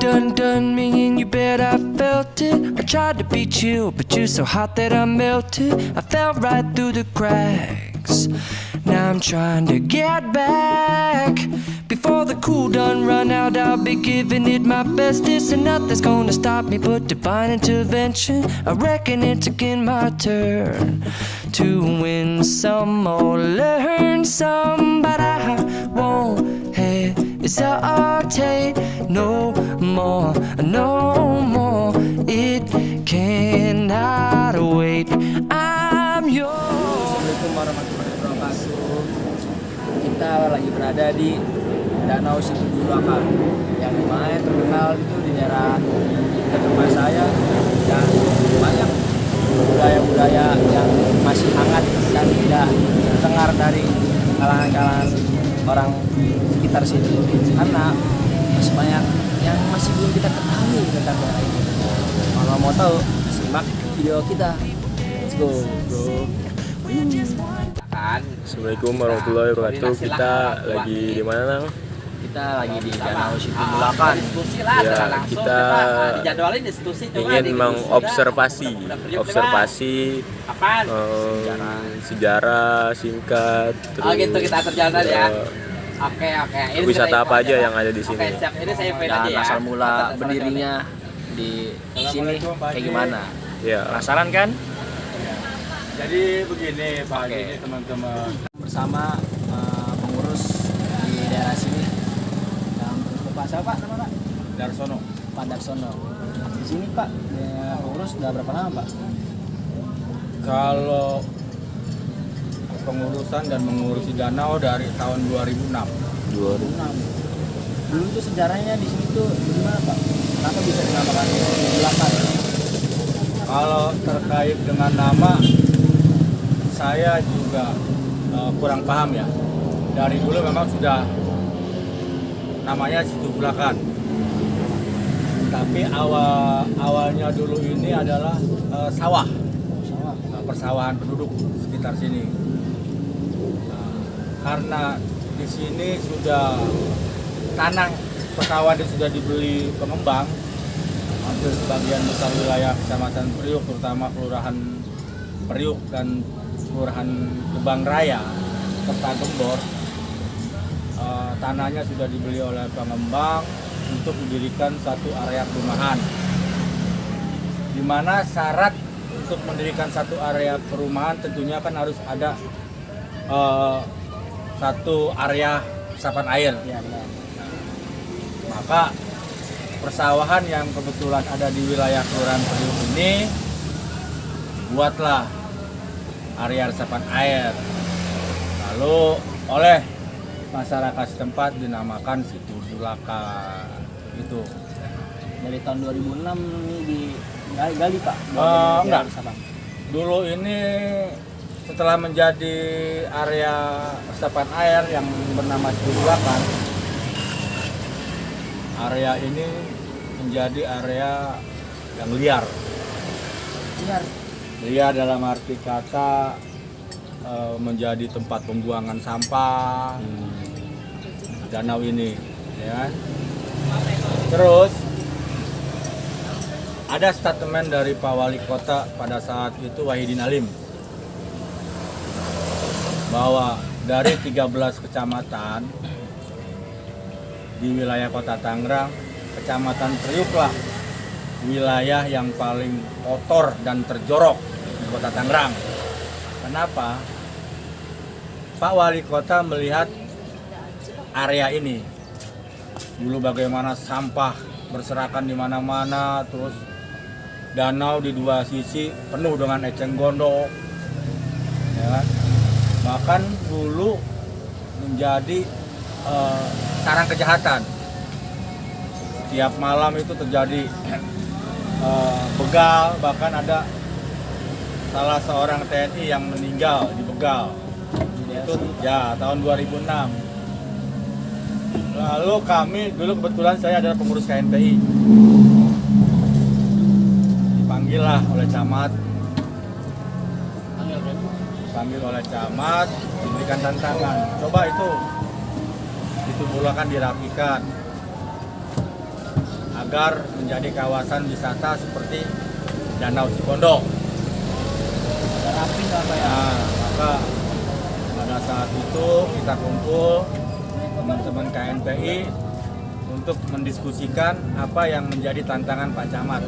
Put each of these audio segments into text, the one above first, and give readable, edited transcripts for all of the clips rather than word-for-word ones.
done me and you bet I felt it. I tried to beat you, but you're so hot that I melted. I fell right through the cracks. Now I'm trying to get back. Before the cool done run out, I'll be giving it my best. This and nothing's gonna stop me but divine intervention. I reckon it's again my turn to win some or learn some, but I won't hesitate no more, no more. It cannot wait. I'm yours. Assalamualaikum warahmatullahi wabarakatuh. Kita lagi berada di Danau Situbulakan yang dimana terkenal itu di daerah dekat rumah saya, dan banyak budaya-budaya yang masih hangat dan tidak terdengar dari kalangan-kalangan orang sekitar sini, karena masih banyak yang masih belum kita ketahui tentang daerah ini. Kalau mau tahu, simak video kita. Let's go, bro. Assalamualaikum warahmatullahi wabarakatuh. Kita lagi di mana, Nang? Kita lagi di Danau Situbulakan. Ya, kita ingin mengobservasi sejarah singkat. Oh gitu, kita terjalan ya. Oke. Ini wisata apa aja yang ada di sini? Oke, siap. Ini saya invite Dan aja ya. asal mula berdirinya di sini kayak gimana? Ya. Penasaran kan? Jadi begini Pak, Oke. ini teman-teman. Bersama pengurus di daerah sini. Yang Bapak siapa nama Pak? Darsono. Pak Darsono. Di sini Pak, pengurus udah berapa lama Pak? Kalau pengurusan dan mengurusi danau dari tahun 2006. 2006. Dulu tuh sejarahnya di sini tuh gimana Pak? Kenapa bisa dinamakan Situbulakan? Kalau terkait dengan nama, saya juga kurang paham ya. Dari dulu memang sudah namanya Situbulakan. Tapi awalnya dulu ini adalah sawah. Persawahan penduduk sekitar sini. Karena di sini sudah tanah persawahan sudah dibeli pengembang, hampir sebagian besar wilayah Kecamatan Priuk, terutama Kelurahan Priuk dan Kelurahan Gebang Raya serta Gembor, tanahnya sudah dibeli oleh pengembang untuk mendirikan satu area perumahan, di mana syarat untuk mendirikan satu area perumahan tentunya kan harus ada satu area resapan air. Iya, benar. Maka persawahan yang kebetulan ada di wilayah Kelurahan Priuk ini buatlah area resapan air. Lalu oleh masyarakat setempat dinamakan Situbulakan. Itu. Dari tahun 2006 ini digali Pak? Enggak. Dulu ini setelah menjadi area resapan air yang bernama Situbulakan, area ini menjadi area yang liar. Liar dalam arti kata menjadi tempat pembuangan sampah danau ini, ya. Terus ada statement dari Pak Wali Kota pada saat itu, Wahidin Halim, bahwa dari 13 kecamatan di wilayah Kota Tangerang, Kecamatan Priuklah wilayah yang paling kotor dan terjorok di Kota Tangerang. Kenapa? Pak Wali Kota melihat area ini dulu bagaimana sampah berserakan di mana-mana, terus danau di dua sisi penuh dengan eceng gondok, ya kan? Bahkan dulu menjadi sarang kejahatan. Setiap malam itu terjadi begal, bahkan ada salah seorang TNI yang meninggal di begal. Itu ya tahun 2006. Lalu kami dulu kebetulan saya adalah pengurus KNPI. Dipanggil lah oleh camat. Dipanggil oleh camat, diberikan tantangan. Coba itu Situbulakan dirapikan agar menjadi kawasan wisata seperti Danau Cipondo. Nah, maka pada saat itu kita kumpul teman-teman KNPI untuk mendiskusikan apa yang menjadi tantangan Pak Camat.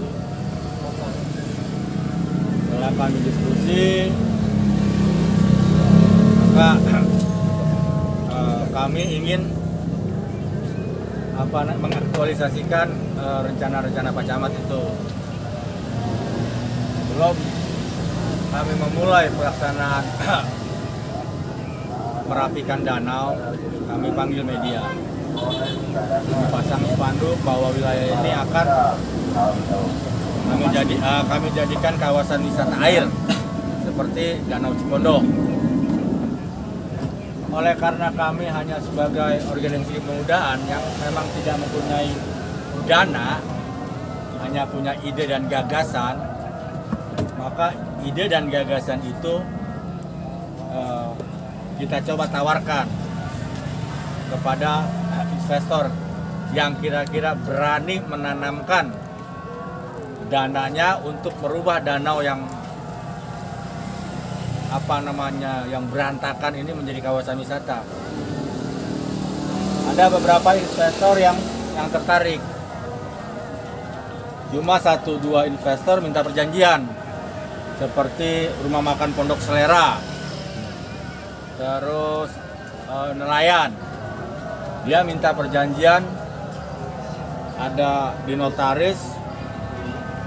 Setelah kami diskusi, maka kami ingin mengaktualisasikan rencana-rencana Pak Camat itu. Sebelum kami memulai pelaksanaan merapikan danau, kami panggil media. Kami pasang spanduk bahwa wilayah ini akan kami jadikan kawasan wisata air seperti Danau Cipondo. Oleh karena kami hanya sebagai organisasi kepemudaan yang memang tidak mempunyai dana, hanya punya ide dan gagasan, maka ide dan gagasan itu kita coba tawarkan kepada investor yang kira-kira berani menanamkan dananya untuk merubah danau yang yang berantakan ini menjadi kawasan wisata. Ada beberapa investor yang tertarik. Cuma 1-2 investor minta perjanjian, seperti rumah makan Pondok Selera, terus nelayan. Dia minta perjanjian, ada di notaris,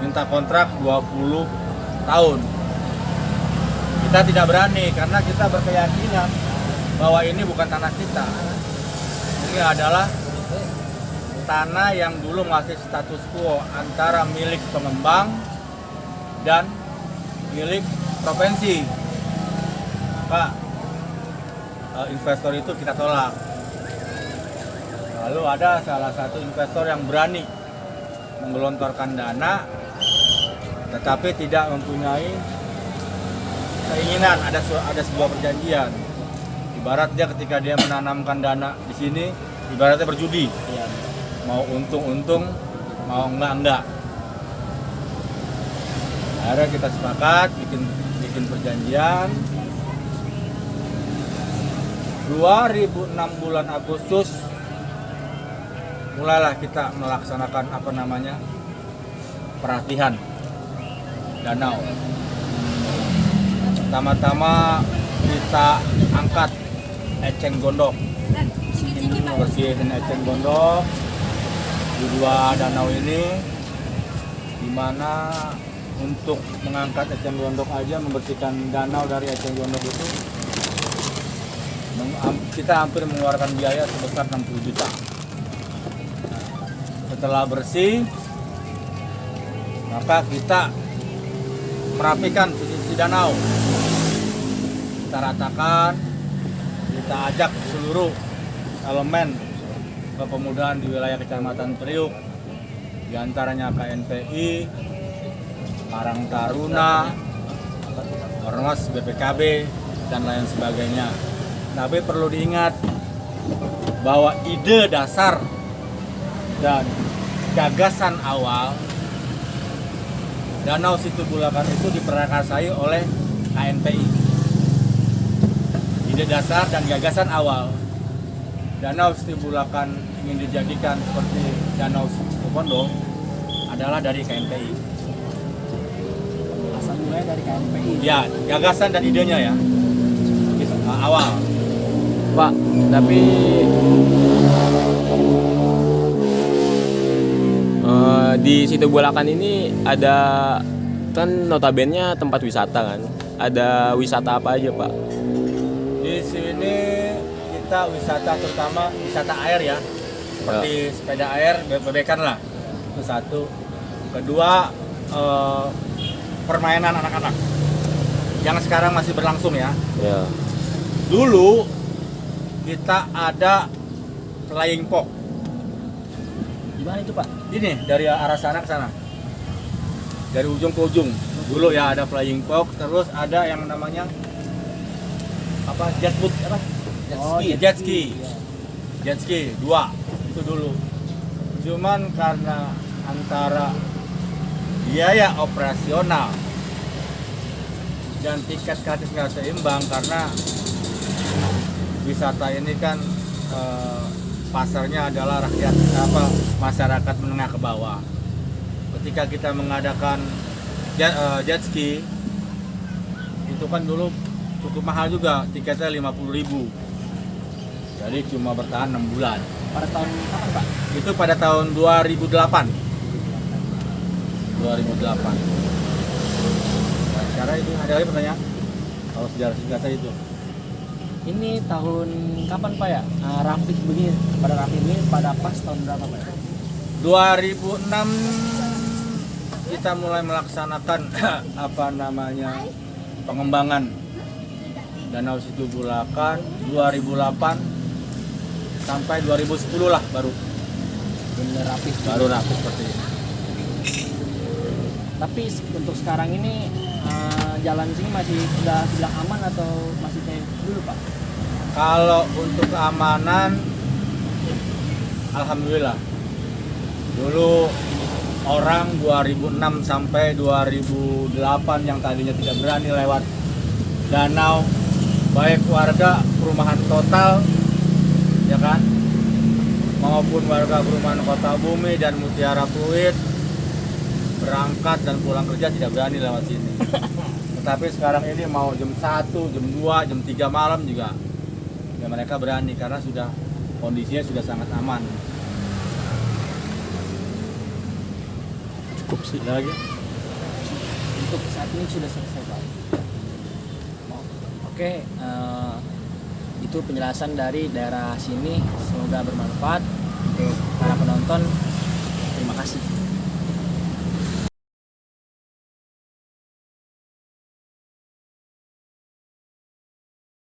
minta kontrak 20 tahun. Kita tidak berani karena kita berkeyakinan bahwa ini bukan tanah kita. Ini adalah tanah yang dulu masih status quo antara milik pengembang dan milik provinsi. Maka investor itu kita tolak. Lalu ada salah satu investor yang berani menggelontorkan dana tetapi tidak mempunyai keinginan, ada sebuah perjanjian. Ibarat dia ketika dia menanamkan dana di sini, ibaratnya berjudi. Mau untung, mau enggak. Akhirnya kita sepakat bikin perjanjian. 2006 bulan Agustus mulailah kita melaksanakan perhatian danau. Pertama-tama kita angkat eceng gondok, bersihin eceng gondok di 2 danau ini, dimana untuk mengangkat eceng gondok aja, membersihkan danau dari eceng gondok itu kita hampir mengeluarkan biaya sebesar 60 juta. Setelah bersih, maka kita merapikan sisi danau. Kita ratakan, kita ajak seluruh elemen kepemudaan di wilayah Kecamatan Priuk, diantaranya KNPI, Karang Taruna, Ormas, BPKB, dan lain sebagainya. Tapi perlu diingat bahwa ide dasar dan gagasan awal Danau Situbulakan itu diprakarsai oleh KNPI. Ide dasar dan gagasan awal Danau Situbulakan ingin dijadikan seperti Danau Cipondo adalah dari KNPI. Asal mulanya dari KNPI. Ya, gagasan dan idenya ya. Awal. Pak, tapi di Situbulakan ini ada kan notabene tempat wisata kan. Ada wisata apa aja, Pak? Di sini kita wisata, terutama wisata air ya. Seperti sepeda air, bebekan lah. Itu satu. Kedua, permainan anak-anak. Yang sekarang masih berlangsung ya. Ya. Dulu kita ada flying fox. Gimana itu Pak? Ini dari arah sana ke sana. Dari ujung ke ujung. Dulu ya ada flying fox, terus ada yang namanya jet boat apa? Jet ski. Jet ski 2 itu dulu. Cuman karena antara biaya operasional dan tiket gratis nggak seimbang karena wisata ini kan pasarnya adalah rakyat masyarakat menengah ke bawah. Ketika kita mengadakan jet ski itu kan dulu cukup mahal juga, tiketnya 50.000. Jadi cuma bertahan 6 bulan. Pada tahun kapan Pak? Itu pada tahun 2008. 2008. Nah, sekarang itu ada lagi pertanyaan? Kalau sejarah singkatnya itu. Ini tahun kapan Pak ya? Rapih begini, pada rapih ini pada pas tahun berapa Pak? 2006 kita mulai melaksanakan pengembangan Danau Situbulakan. 2008 sampai 2010 lah baru rapih. Seperti ini. Tapi untuk sekarang ini jalan sini masih sudah bilang aman atau masih kayak dulu Pak? Kalau untuk keamanan, alhamdulillah. Dulu orang 2006 sampai 2008 yang tadinya tidak berani lewat danau, baik warga perumahan total, ya kan, maupun warga perumahan Kota Bumi dan Mutiara Fluid, berangkat dan pulang kerja tidak berani lewat sini. Tetapi sekarang ini mau jam 1, jam 2, jam 3 malam juga ya mereka berani karena sudah kondisinya sudah sangat aman. Cukup sih lagi. Untuk saat ini sudah selesai Pak. Oke, itu penjelasan dari daerah sini, semoga bermanfaat untuk para penonton.